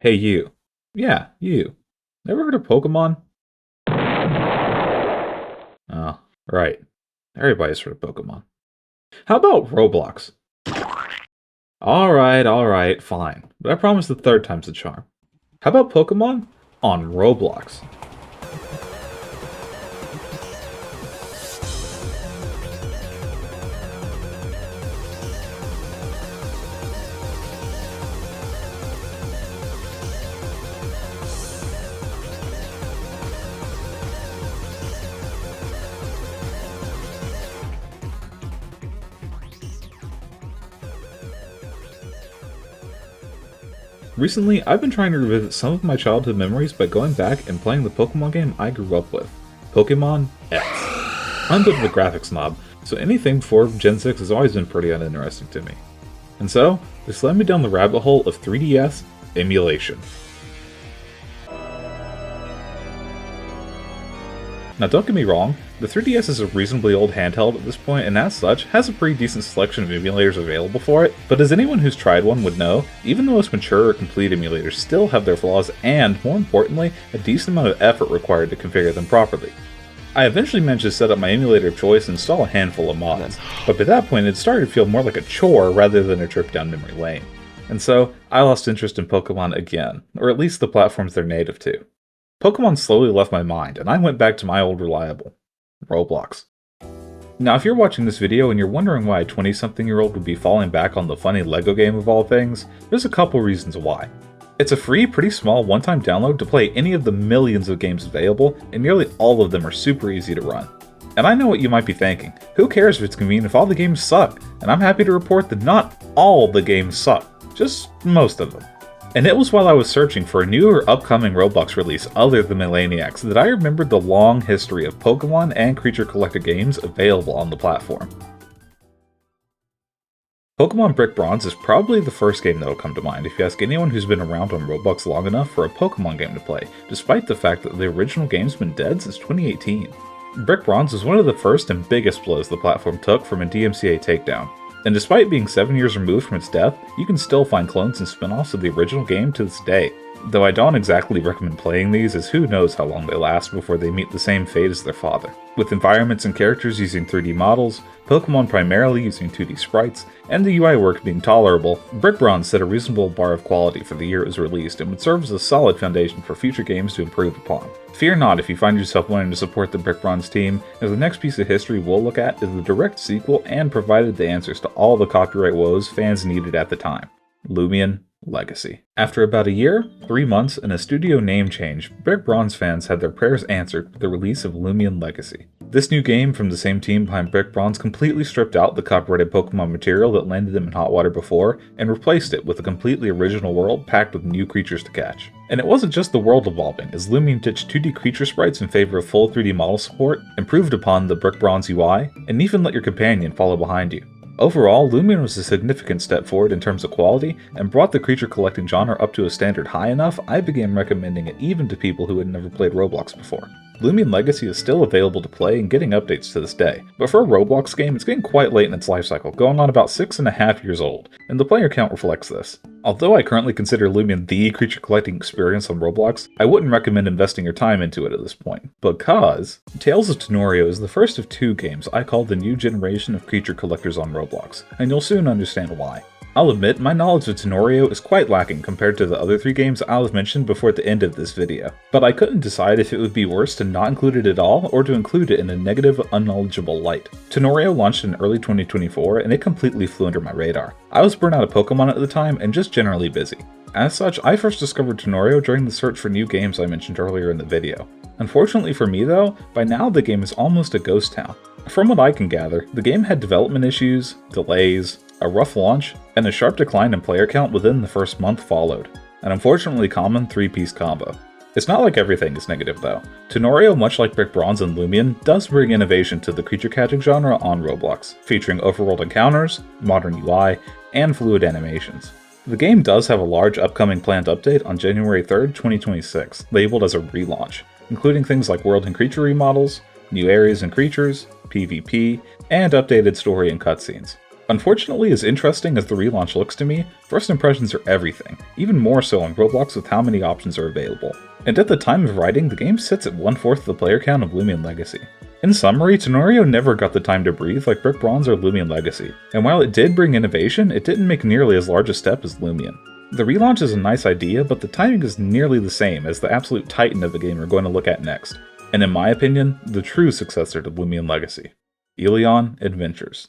Hey, you. Yeah, you. Never heard of Pokemon? Oh, right. Everybody's heard of Pokemon. How about Roblox? Alright, fine. But I promise the third time's the charm. How about Pokemon on Roblox? Recently, I've been trying to revisit some of my childhood memories by going back and playing the Pokemon game I grew up with, Pokemon X. I'm a bit of a graphics snob, so anything before Gen 6 has always been pretty uninteresting to me. And so, this led me down the rabbit hole of 3DS emulation. Now don't get me wrong, the 3DS is a reasonably old handheld at this point and as such has a pretty decent selection of emulators available for it, but as anyone who's tried one would know, even the most mature or complete emulators still have their flaws and, more importantly, a decent amount of effort required to configure them properly. I eventually managed to set up my emulator of choice and install a handful of mods, but by that point it started to feel more like a chore rather than a trip down memory lane. And so, I lost interest in Pokemon again, or at least the platforms they're native to. Pokemon slowly left my mind, and I went back to my old reliable, Roblox. Now if you're watching this video and you're wondering why a 20-something-year-old would be falling back on the funny LEGO game of all things, there's a couple reasons why. It's a free, pretty small one-time download to play any of the millions of games available, and nearly all of them are super easy to run. And I know what you might be thinking, who cares if it's convenient if all the games suck? And I'm happy to report that not all the games suck, just most of them. And it was while I was searching for a new or upcoming Roblox release other than Meleeniacs that I remembered the long history of Pokemon and creature collector games available on the platform. Pokemon Brick Bronze is probably the first game that'll come to mind if you ask anyone who's been around on Roblox long enough for a Pokemon game to play, despite the fact that the original game's been dead since 2018. Brick Bronze was one of the first and biggest blows the platform took from a DMCA takedown. And despite being 7 years removed from its death, you can still find clones and spin-offs of the original game to this day. Though I don't exactly recommend playing these, as who knows how long they last before they meet the same fate as their father. With environments and characters using 3D models, Pokemon primarily using 2D sprites, and the UI work being tolerable, Brick Bronze set a reasonable bar of quality for the year it was released and would serve as a solid foundation for future games to improve upon. Fear not if you find yourself wanting to support the Brick Bronze team, as the next piece of history we'll look at is the direct sequel and provided the answers to all the copyright woes fans needed at the time, Loomian Legacy. After about a year, 3 months, and a studio name change, Brick Bronze fans had their prayers answered with the release of Loomian Legacy. This new game from the same team behind Brick Bronze completely stripped out the copyrighted Pokemon material that landed them in hot water before, and replaced it with a completely original world packed with new creatures to catch. And it wasn't just the world evolving, as Loomian ditched 2D creature sprites in favor of full 3D model support, improved upon the Brick Bronze UI, and even let your companion follow behind you. Overall, Loomian was a significant step forward in terms of quality, and brought the creature collecting genre up to a standard high enough I began recommending it even to people who had never played Roblox before. Loomian Legacy is still available to play and getting updates to this day, but for a Roblox game it's getting quite late in its lifecycle, going on about 6.5 years old, and the player count reflects this. Although I currently consider Loomian the creature collecting experience on Roblox, I wouldn't recommend investing your time into it at this point, because Tales of Tanorio is the first of 2 games I call the new generation of creature collectors on Roblox, and you'll soon understand why. I'll admit, my knowledge of Tanorio is quite lacking compared to the other 3 games I'll have mentioned before the end of this video, but I couldn't decide if it would be worse to not include it at all or to include it in a negative, unknowledgeable light. Tanorio launched in early 2024 and it completely flew under my radar. I was burnt out of Pokemon at the time and just generally busy. As such, I first discovered Tanorio during the search for new games I mentioned earlier in the video. Unfortunately for me though, by now the game is almost a ghost town. From what I can gather, the game had development issues, delays, a rough launch, and a sharp decline in player count within the first month followed. An unfortunately common 3-piece combo. It's not like everything is negative though. Tanorio, much like Brick Bronze and Loomian, does bring innovation to the creature catching genre on Roblox, featuring overworld encounters, modern UI, and fluid animations. The game does have a large upcoming planned update on January 3rd, 2026, labeled as a relaunch, including things like world and creature remodels, new areas and creatures, PvP, and updated story and cutscenes. Unfortunately, as interesting as the relaunch looks to me, first impressions are everything, even more so on Roblox with how many options are available. And at the time of writing, the game sits at 1/4 the player count of Loomian Legacy. In summary, Tanorio never got the time to breathe like Brick Bronze or Loomian Legacy, and while it did bring innovation, it didn't make nearly as large a step as Loomian. The relaunch is a nice idea, but the timing is nearly the same as the absolute titan of the game we're going to look at next, and in my opinion, the true successor to Loomian Legacy, Eleon Adventures.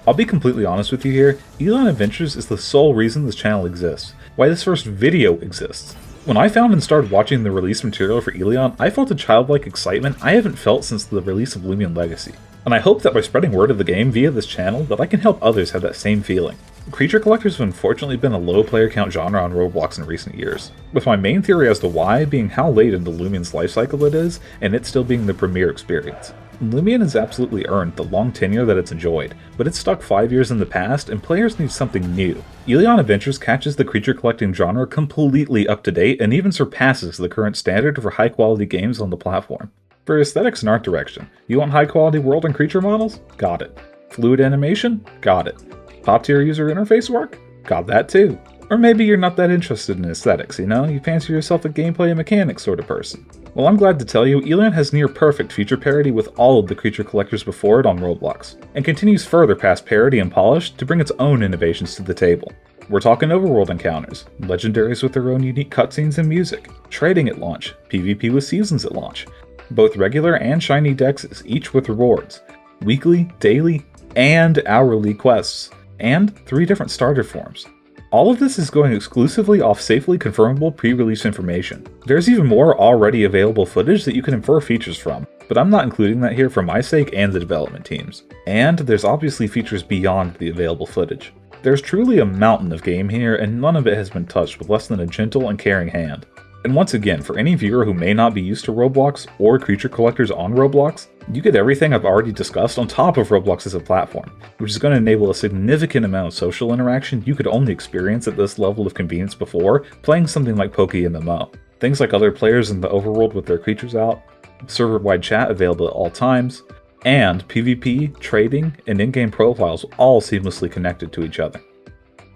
I'll be completely honest with you here, Eleon Adventures is the sole reason this channel exists, why this first video exists. When I found and started watching the release material for Eleon, I felt a childlike excitement I haven't felt since the release of Loomian Legacy. And I hope that by spreading word of the game via this channel, that I can help others have that same feeling. Creature collectors have unfortunately been a low player count genre on Roblox in recent years, with my main theory as to why being how late into Loomian's lifecycle it is, and it still being the premier experience. Loomian has absolutely earned the long tenure that it's enjoyed, but it's stuck 5 years in the past and players need something new. Eleon Adventures catches the creature collecting genre completely up to date and even surpasses the current standard for high quality games on the platform. For aesthetics and art direction, you want high quality world and creature models? Got it. Fluid animation? Got it. Top tier user interface work? Got that too. Or maybe you're not that interested in aesthetics, you know? You fancy yourself a gameplay and mechanics sort of person. Well, I'm glad to tell you, Eleon has near perfect feature parity with all of the creature collectors before it on Roblox, and continues further past parity and polish to bring its own innovations to the table. We're talking overworld encounters, legendaries with their own unique cutscenes and music, trading at launch, PvP with seasons at launch, both regular and shiny dexes, each with rewards, weekly, daily, and hourly quests, and 3 different starter forms. All of this is going exclusively off safely confirmable pre-release information. There's even more already available footage that you can infer features from, but I'm not including that here for my sake and the development teams. And there's obviously features beyond the available footage. There's truly a mountain of game here, and none of it has been touched with less than a gentle and caring hand. And once again, for any viewer who may not be used to Roblox or creature collectors on Roblox, you get everything I've already discussed on top of Roblox as a platform, which is going to enable a significant amount of social interaction you could only experience at this level of convenience before playing something like PokeMMO. Things like other players in the overworld with their creatures out, server-wide chat available at all times, and PvP, trading, and in-game profiles all seamlessly connected to each other.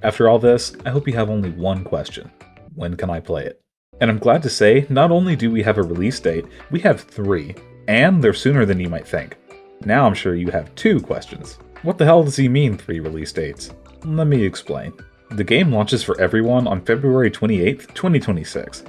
After all this, I hope you have only one question. When can I play it? And I'm glad to say, not only do we have a release date, we have 3, and they're sooner than you might think. Now I'm sure you have 2 questions. What the hell does he mean 3 release dates? Let me explain. The game launches for everyone on February 28th, 2026,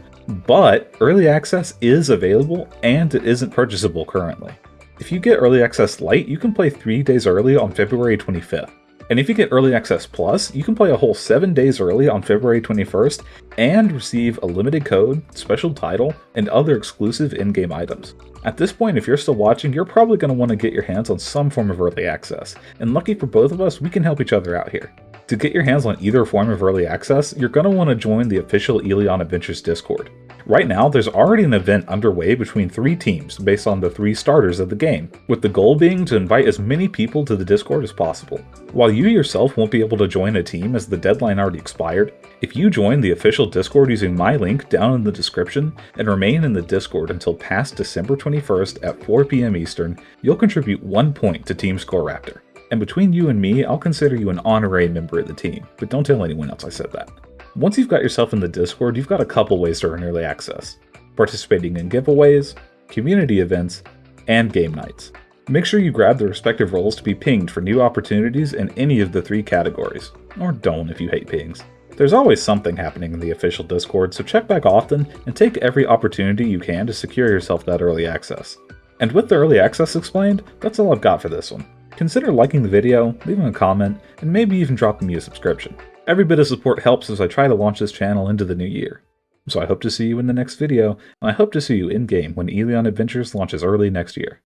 but Early Access is available and it isn't purchasable currently. If you get Early Access Lite, you can play 3 days early on February 25th. And if you get Early Access Plus, you can play a whole 7 days early on February 21st and receive a limited code, special title, and other exclusive in-game items. At this point, if you're still watching, you're probably going to want to get your hands on some form of Early Access, and lucky for both of us, we can help each other out here. To get your hands on either form of Early Access, you're going to want to join the official Eleon Adventures Discord. Right now, there's already an event underway between 3 teams based on the 3 starters of the game, with the goal being to invite as many people to the Discord as possible. While you yourself won't be able to join a team as the deadline already expired, if you join the official Discord using my link down in the description and remain in the Discord until past December 21st at 4 PM Eastern, you'll contribute 1 point to Team Score Raptor. And between you and me, I'll consider you an honorary member of the team, but don't tell anyone else I said that. Once you've got yourself in the Discord, you've got a couple ways to earn early access: participating in giveaways, community events, and game nights. Make sure you grab the respective roles to be pinged for new opportunities in any of the 3 categories. Or don't if you hate pings. There's always something happening in the official Discord, so check back often and take every opportunity you can to secure yourself that early access. And with the early access explained, that's all I've got for this one. Consider liking the video, leaving a comment, and maybe even dropping me a subscription. Every bit of support helps as I try to launch this channel into the new year. So I hope to see you in the next video, and I hope to see you in-game when Eleon Adventures launches early next year.